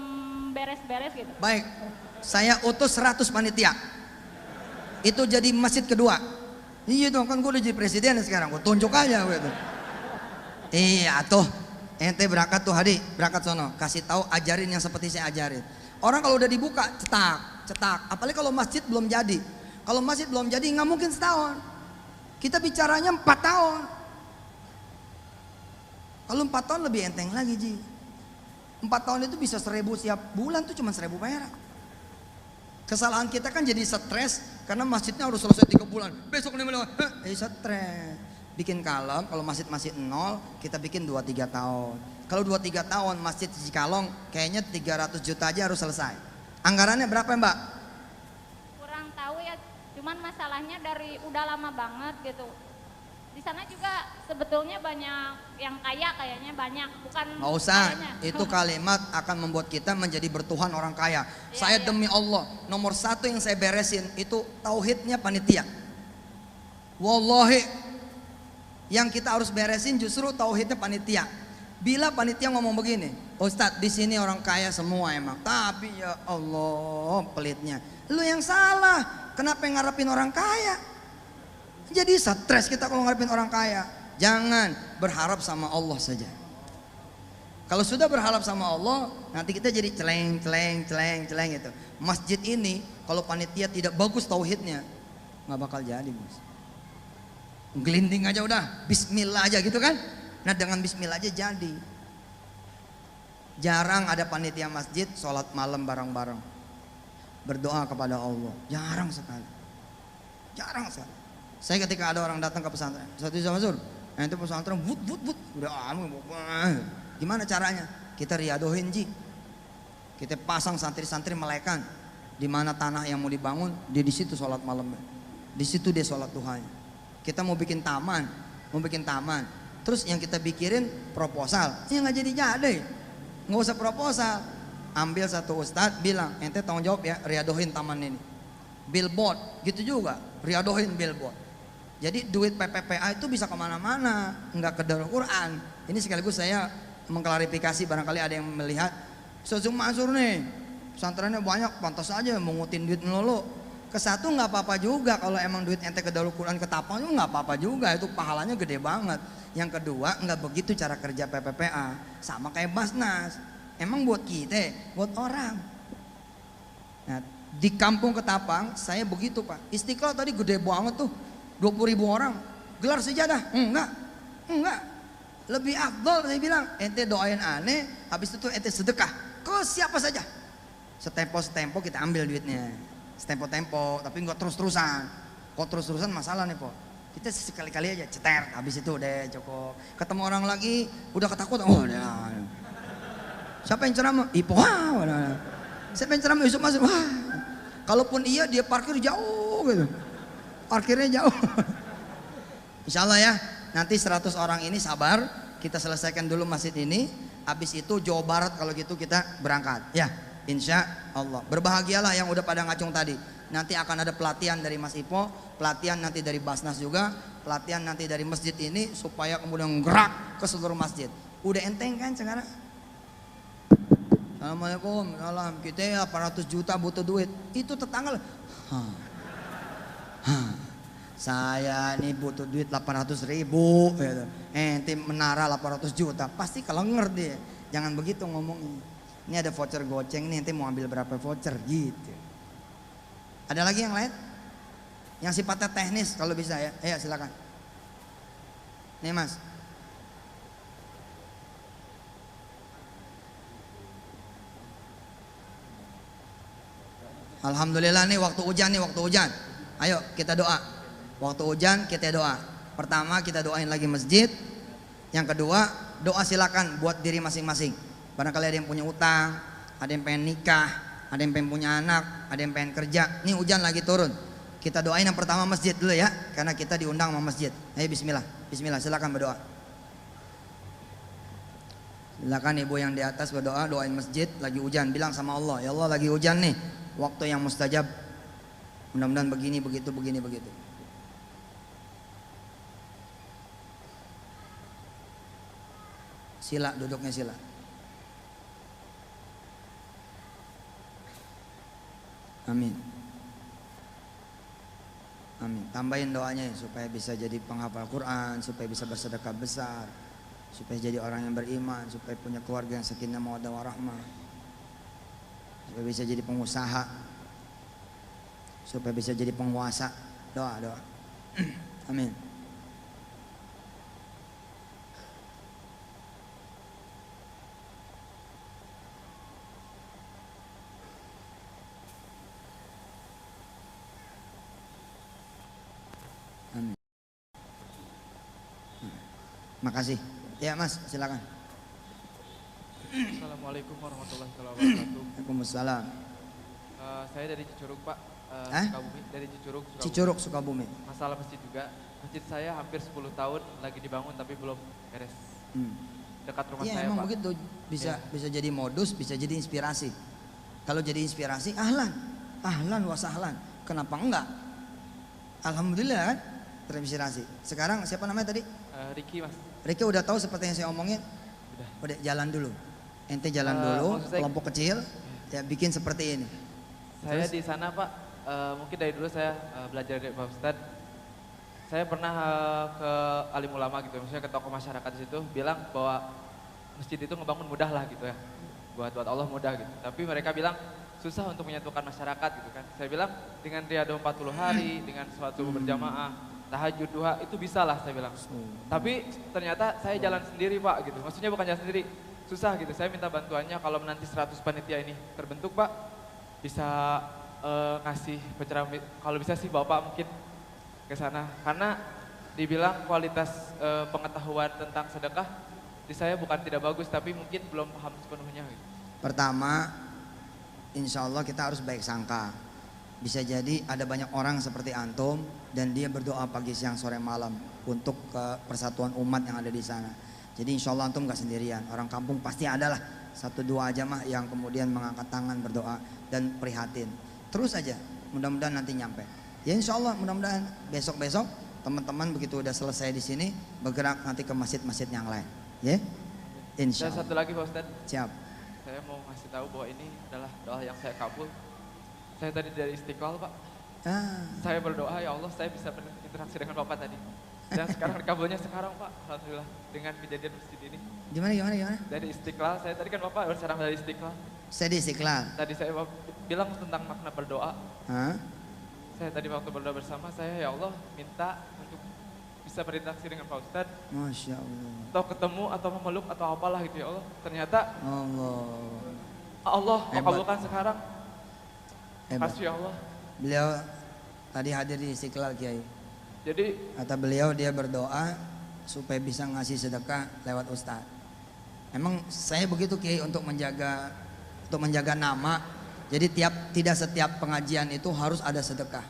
beres-beres gitu. Baik, saya utus 100 panitia. Itu jadi masjid kedua. Iya dong, kan gue udah jadi presiden sekarang. Gue tunjuk aja gitu. Iya tuh. Ente berangkat tuh Hadi, berangkat sono, kasih tahu, ajarin yang seperti saya ajarin. Orang kalau udah dibuka, cetak. Apalagi kalau masjid belum jadi. Kalau masjid belum jadi nggak mungkin setahun. Kita bicaranya 4 tahun. Kalau 4 tahun lebih enteng lagi Ji. 4 tahun itu bisa 1.000 setiap bulan tuh cuma 1.000 perak. Kesalahan kita kan jadi stres karena masjidnya harus selesai 3 bulan. Besok nih stres. Bikin kalem, kalau masjid masih 0, kita bikin 2-3 tahun. Kalau 2-3 tahun masjid di Cikalong kayaknya 300 juta aja harus selesai. Anggarannya berapa Mbak? Kurang tahu ya, cuman masalahnya dari udah lama banget gitu. Di sana juga sebetulnya banyak yang kaya, kayaknya banyak, bukan Nggak usah, kayaknya. itu kalimat akan membuat kita menjadi bertuhan orang kaya. Saya demi Allah, nomor 1 yang saya beresin itu tauhidnya panitia. Wallahi, yang kita harus beresin justru tauhidnya panitia. Bila panitia ngomong begini, Ustadz di sini orang kaya semua emang, tapi ya Allah pelitnya, lu yang salah. Kenapa ngarepin orang kaya? Jadi stres kita kalau ngarepin orang kaya. Jangan berharap sama Allah saja. Kalau sudah berharap sama Allah, nanti kita jadi celeng gitu. Masjid ini kalau panitia tidak bagus tauhidnya, nggak bakal jadi bos. Gelinding aja udah, bismillah aja gitu kan. Nah dengan bismillah aja jadi. Jarang ada panitia masjid sholat malam bareng-bareng, berdoa kepada Allah. Jarang sekali. Saya ketika ada orang datang ke pesantren, Ustaz Mansur, itu pesantren wut udah gimana caranya? Kita riadohin Ji. Kita pasang santri-santri melekan di mana tanah yang mau dibangun, dia di situ sholat malamnya. Di situ dia sholat duhanya. Kita mau bikin taman. Terus yang kita pikirin proposal, ya nggak jadi, nggak usah proposal. ambil satu ustadz bilang, ente tanggung jawab ya riadohin taman ini. Billboard, gitu juga, riadohin billboard. Jadi duit PPPA itu bisa kemana-mana, nggak ke Darul Quran. Ini sekaligus saya mengklarifikasi barangkali ada yang melihat, Ustaz Mansur nih, pesantrennya banyak, pantas aja mengutin duit melulu. Ke satu nggak apa-apa juga, kalau emang duit ente ke Darul Quran ke Tapang itu nggak apa-apa juga, itu pahalanya gede banget. Yang kedua, nggak begitu cara kerja PPPA, sama kayak Basnas. Emang buat kita, buat orang. Nah, di kampung Ketapang saya begitu Pak. Istiqlal tadi gede banget tuh, 20.000 orang. Gelar sejadah? Enggak. Lebih afdol saya bilang, ente doain aneh, habis itu ente sedekah ke siapa saja. Setempo kita ambil duitnya. Setempo, tapi enggak terus-terusan. Kalau terus-terusan masalah nih Po. Kita sekali-kali aja ceter, habis itu udah cukup. Ketemu orang lagi, udah ketakutan, oh udah. Siapa yang ceramah? Ipo, wah. Siapa yang ceramah? Yusuf Masuk, wah. Kalaupun iya dia parkir jauh gitu. Parkirnya jauh. Insya Allah ya, nanti 100 orang ini sabar, kita selesaikan dulu masjid ini. Habis itu Jawa Barat kalau gitu kita berangkat. Ya, insya Allah. Berbahagialah yang udah pada ngacung tadi. Nanti akan ada pelatihan dari Mas Ipo, pelatihan nanti dari Basnas juga, pelatihan nanti dari masjid ini supaya kemudian gerak ke seluruh masjid. Udah enteng kan sekarang? Assalamualaikum, salam. Kita ya 800 juta butuh duit. Itu tetangga. Saya nih butuh duit 800.000 gitu. Ente menara 800 juta. Pasti kalau ngerti. Jangan begitu ngomongnya. Ini ada voucher goceng nih, ente mau ambil berapa voucher gitu. Ada lagi yang lain? Yang sifatnya teknis kalau bisa ya. Ayo silakan. Nih Mas. Alhamdulillah nih waktu hujan. Ayo kita doa. Waktu hujan kita doa. Pertama kita doain lagi masjid. Yang kedua doa silakan buat diri masing-masing. Barangkali ada yang punya utang, ada yang pengen nikah, ada yang pengen punya anak, ada yang pengen kerja. Nih hujan lagi turun. Kita doain yang pertama masjid dulu ya, karena kita diundang sama masjid. Ayo bismillah, bismillah silakan berdoa. Silakan ibu yang di atas berdoa, doain masjid lagi hujan. Bilang sama Allah, ya Allah lagi hujan nih. Waktu yang mustajab, mudah-mudahan begini begitu. Sila, duduknya sila. Amin. Tambahin doanya supaya bisa jadi penghafal Quran, supaya bisa bersedekah besar, supaya jadi orang yang beriman, supaya punya keluarga yang sakinah mawaddah warahmah, supaya bisa jadi pengusaha, supaya bisa jadi penguasa. Doa. Amin. Amin. Makasih. Ya Mas, silakan. Assalamualaikum warahmatullahi wabarakatuh. Waalaikumsalam. Saya dari Cicurug Pak, Sukabumi. Dari Cicurug, Sukabumi. Masalah masjid juga. Masjid saya hampir 10 tahun lagi dibangun tapi belum beres. Dekat rumah Iya saya emang Pak. begitu. Bisa jadi modus, bisa jadi inspirasi. Kalau jadi inspirasi, ahlan wa sahlan. Kenapa enggak? Alhamdulillah kan terinspirasi. Sekarang siapa namanya tadi? Ricky Mas. Ricky udah tahu seperti yang saya omongin. Udah jalan dulu. Ente jalan dulu, kelompok kecil, ya bikin seperti ini. Saya di sana Pak, mungkin dari dulu saya belajar dari Pak Ustadz. Saya pernah ke alim ulama gitu, misalnya ke tokoh masyarakat di situ bilang bahwa masjid itu ngebangun mudah lah gitu ya, buat Allah mudah gitu. Tapi mereka bilang susah untuk menyatukan masyarakat gitu kan. Saya bilang dengan riado 40 hari, dengan suatu berjamaah, tahajud duha itu bisa lah saya bilang. Tapi ternyata saya jalan sendiri Pak gitu, maksudnya bukan jalan sendiri, susah gitu. Saya minta bantuannya kalau nanti 100 panitia ini terbentuk Pak, bisa ngasih penceramah, kalau bisa sih Bapak mungkin ke sana. Karena dibilang kualitas pengetahuan tentang sedekah di saya bukan tidak bagus, tapi mungkin belum paham sepenuhnya gitu. Pertama, insya Allah kita harus baik sangka. Bisa jadi ada banyak orang seperti antum dan dia berdoa pagi, siang, sore, malam untuk persatuan umat yang ada di sana. Jadi insya Allah antum gak sendirian. Orang kampung pasti ada lah satu dua aja mah yang kemudian mengangkat tangan berdoa dan prihatin. Terus aja, mudah-mudahan nanti nyampe. Ya insya Allah mudah-mudahan besok-besok teman-teman begitu udah selesai di sini bergerak nanti ke masjid-masjid yang lain. Ya, insya Dan Allah. satu lagi Pak Ustadz, Siap. saya mau ngasih tahu bahwa ini adalah doa yang saya kabul. Saya tadi dari Istiqlal Pak. Saya berdoa ya Allah saya bisa berinteraksi dengan Bapak tadi. Dan sekarang kabulnya sekarang Pak, alhamdulillah dengan kejadian masjid ini. Gimana? Dari Istiqlal, saya tadi kan Bapak berserang dari Istiqlal. Saya di Istiqlal. Tadi saya bilang tentang makna berdoa. Hah? Saya tadi waktu berdoa bersama saya ya Allah minta untuk bisa berinteraksi dengan Pak Ustadz. Masya Allah. Atau ketemu atau memeluk atau apalah gitu ya Allah. Ternyata Allah Hebat. mengabulkan sekarang. Hebat. Kasih ya Allah. Beliau tadi hadir di Istiqlal Kiai. Jadi Kata beliau dia berdoa supaya bisa ngasih sedekah lewat Ustadz. Emang saya begitu Kiai untuk menjaga nama. Jadi tidak setiap pengajian itu harus ada sedekah.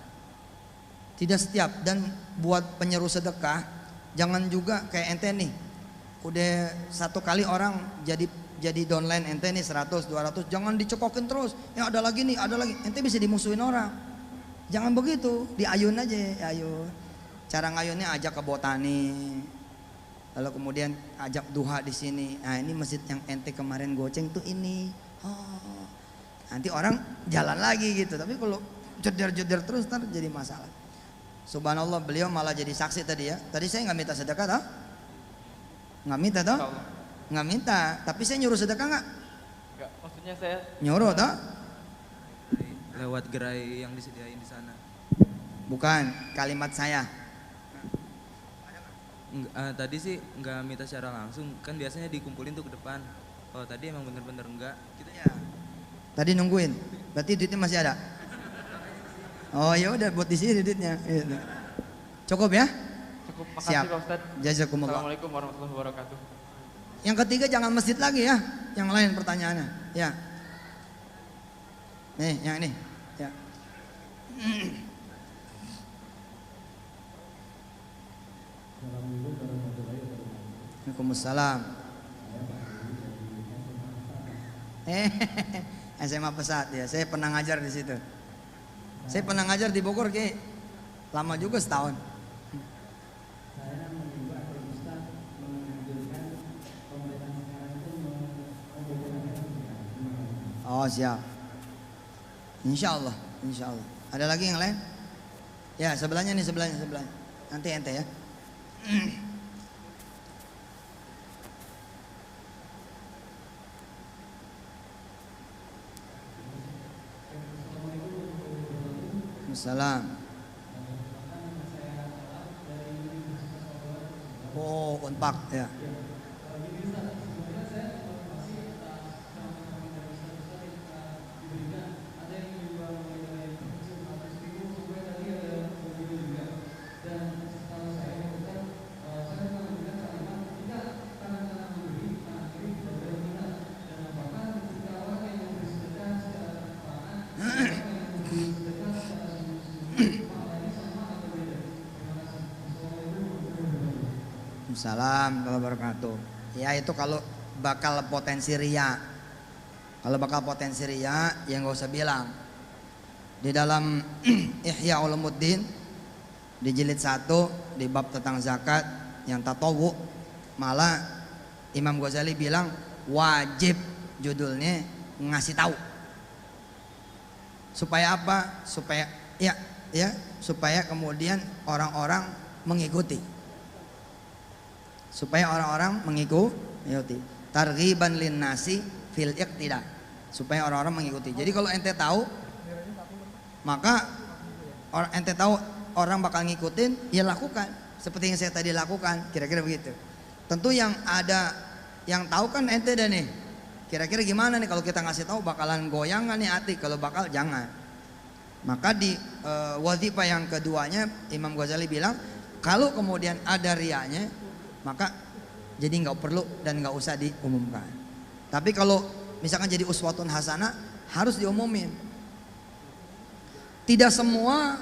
Tidak setiap, dan buat penyeru sedekah jangan juga kayak ente nih. Udah satu kali orang jadi downline ente nih 100 200, jangan dicekokin terus. Ya ada lagi nih, ada lagi. Ente bisa dimusuhin orang. Jangan begitu, diayun aja, ayun. Cara ngayunnya ajak ke botani. Lalu kemudian ajak duha di sini. Nah, ini masjid yang ente kemarin goceng tuh ini. Oh. Nanti orang jalan lagi gitu. Tapi kalau jeder-jeder terus ntar jadi masalah. Subhanallah, beliau malah jadi saksi tadi ya. Tadi saya nggak minta sedekah toh? Nggak minta toh? Nggak minta. Tapi saya nyuruh sedekah nggak? enggak, maksudnya saya Nyuruh toh? Lewat gerai yang disediain di sana. Bukan, kalimat saya. Tadi sih nggak minta secara langsung, kan biasanya dikumpulin tuh ke depan. Oh tadi emang bener-bener enggak. Gitu ya. Tadi nungguin. Berarti duitnya masih ada. Oh ya udah buat di sini duitnya. Gitu. Cukup ya? cukup. Siap. Makasih Pak Ustadz. Jazakumullah. Assalamualaikum warahmatullahi wabarakatuh. Yang ketiga jangan masjid lagi ya. Yang lain pertanyaannya. Ya. Nih, yang ini. Ya. Waalaikumsalam. SMA Pesat ya. Saya pernah ngajar di situ. Saya pernah ngajar di Bogor Ki. Lama juga setahun. Oh siap. Insya Allah. Ada lagi yang lain? Ya sebelahnya nih sebelahnya. Nanti ente ya. Salam. Oh, Unpak ya. Assalamualaikum warahmatullahi wabarakatuh. Ya itu kalau bakal potensi ria. Kalau bakal potensi ria ya nggak usah bilang. Di dalam Ihya Ulumuddin di jilid 1 di bab tentang zakat yang tatawu, malah Imam Ghazali bilang wajib judulnya ngasih tahu. Supaya apa? Supaya supaya kemudian orang-orang mengikuti. Supaya orang-orang mengikuti. Targhiban linnasi fil iqtida. Supaya orang-orang mengikuti. Jadi kalau ente tahu, maka ente tahu orang bakal ngikutin, ya lakukan. Seperti yang saya tadi lakukan, kira-kira begitu. Tentu yang tahu kan ente dah nih. Kira-kira gimana nih kalau kita ngasih tahu bakalan goyang nih hati, kalau bakal jangan. Maka di wazifah yang keduanya Imam Ghazali bilang kalau kemudian ada rianya maka jadi nggak perlu dan nggak usah diumumkan. Tapi kalau misalkan jadi uswatun hasanah harus diumumin. Tidak semua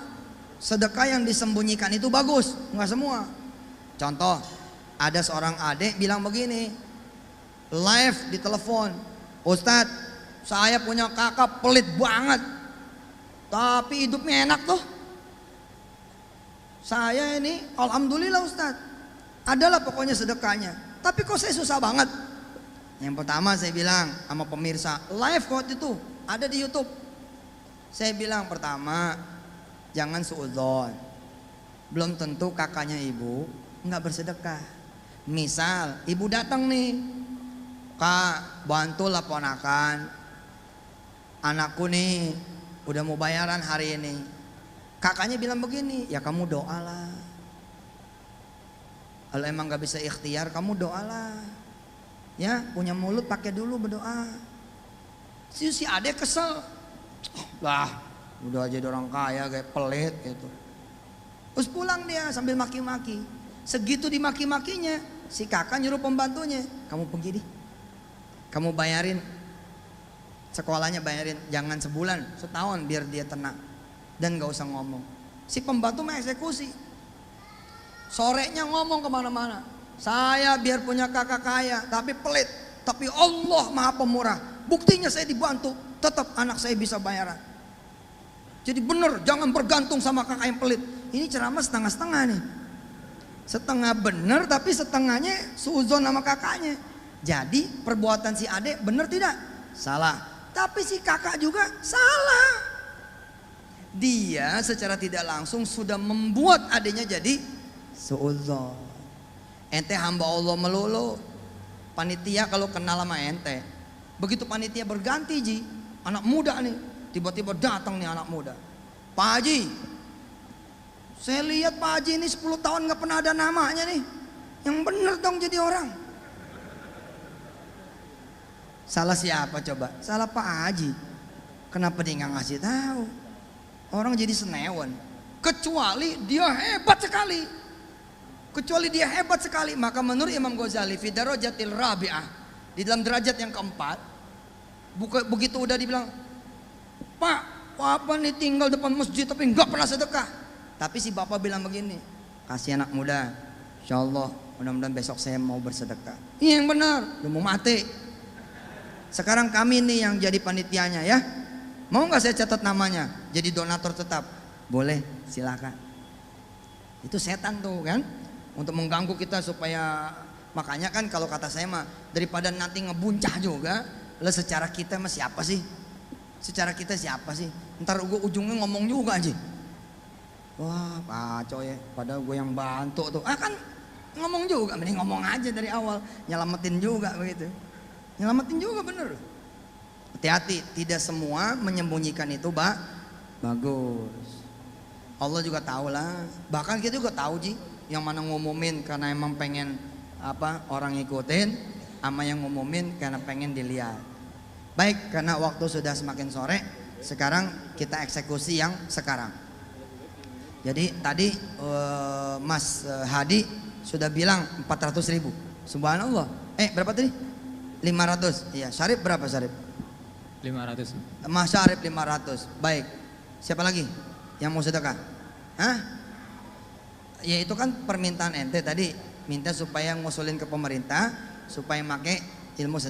sedekah yang disembunyikan itu bagus, nggak semua. Contoh, ada seorang adik bilang begini, live di telepon, Ustadz, saya punya kakak pelit banget, tapi hidupnya enak tuh. Saya ini alhamdulillah Ustadz, adalah pokoknya sedekahnya, tapi kok saya susah banget. Yang pertama saya bilang sama pemirsa, live kok itu ada di YouTube. Saya bilang pertama, jangan suudzon. Belum tentu kakaknya ibu nggak bersedekah. Misal ibu datang nih, Kak, bantulah ponakan, anakku nih udah mau bayaran hari ini. Kakaknya bilang begini, ya kamu doalah. Kalau emang gak bisa ikhtiar, kamu doalah. Ya, punya mulut pakai dulu berdoa. Si adek kesel, lah udah jadi orang kaya kayak pelit gitu. Terus pulang dia sambil maki-maki. Segitu dimaki-makinya, si kakak nyuruh pembantunya, kamu pergi deh, kamu bayarin sekolahnya, bayarin, jangan sebulan, setahun biar dia tenang dan gak usah ngomong. Si pembantu mengeksekusi. Sorenya ngomong kemana-mana, saya biar punya kakak kaya tapi pelit, tapi Allah maha pemurah, buktinya saya dibantu tetap anak saya bisa bayaran. Jadi bener, jangan bergantung sama kakak yang pelit. Ini ceramah setengah-setengah nih, setengah bener tapi setengahnya suudzon sama kakaknya. Jadi perbuatan si adek bener tidak? Salah. Tapi si kakak juga salah. Dia secara tidak langsung sudah membuat adiknya jadi suudzon. Ente hamba Allah melulu. Panitia kalau kenal sama ente, begitu panitia berganti ji, anak muda nih, tiba-tiba datang nih anak muda, Pak Haji, saya lihat Pak Haji ini 10 tahun gak pernah ada namanya nih, yang bener dong jadi orang. Salah siapa coba? Salah Pak Haji. Kenapa dia nggak ngasih tahu? Orang jadi senewan. Kecuali dia hebat sekali. Kecuali dia hebat sekali. Maka menurut Imam Ghazali, fi darajatil rabi'ah, di dalam derajat yang keempat, begitu udah dibilang, Pak, apa nih tinggal depan masjid tapi nggak pernah sedekah. Tapi si bapak bilang begini, kasih anak muda, insya Allah mudah-mudahan besok saya mau bersedekah. Iya yang benar, udah mau mati. Sekarang kami nih yang jadi panitianya ya. Mau nggak saya catat namanya jadi donatur tetap? Boleh, silakan. Itu setan tuh kan, untuk mengganggu kita supaya, makanya kan kalau kata saya mah, daripada nanti ngebuncah juga, lah secara kita mah siapa sih? Secara kita siapa sih? Ntar gue ujungnya ngomong juga aja. Wah kacau ya, padahal gue yang bantu tuh. Kan ngomong juga, mending ngomong aja dari awal, nyelamatin juga begitu. Nyelamatin juga bener. Hati-hati, tidak semua menyembunyikan itu bagus. Allah juga tahu lah. Bahkan kita juga tahu Ji, yang mana ngumumin karena emang pengen orang ngikutin, sama yang ngumumin karena pengen dilihat. Baik, karena waktu sudah semakin sore, sekarang kita eksekusi yang sekarang. Jadi tadi Mas Hadi sudah bilang 400.000. Subhanallah. Berapa tadi? 500. Iya, Syarif berapa Syarif? 500. Mas Syarif 500. Baik. Siapa lagi yang mau sedekah? Hah? Ya itu kan permintaan ente tadi, minta supaya ngusulin ke pemerintah supaya make ilmu sedekah.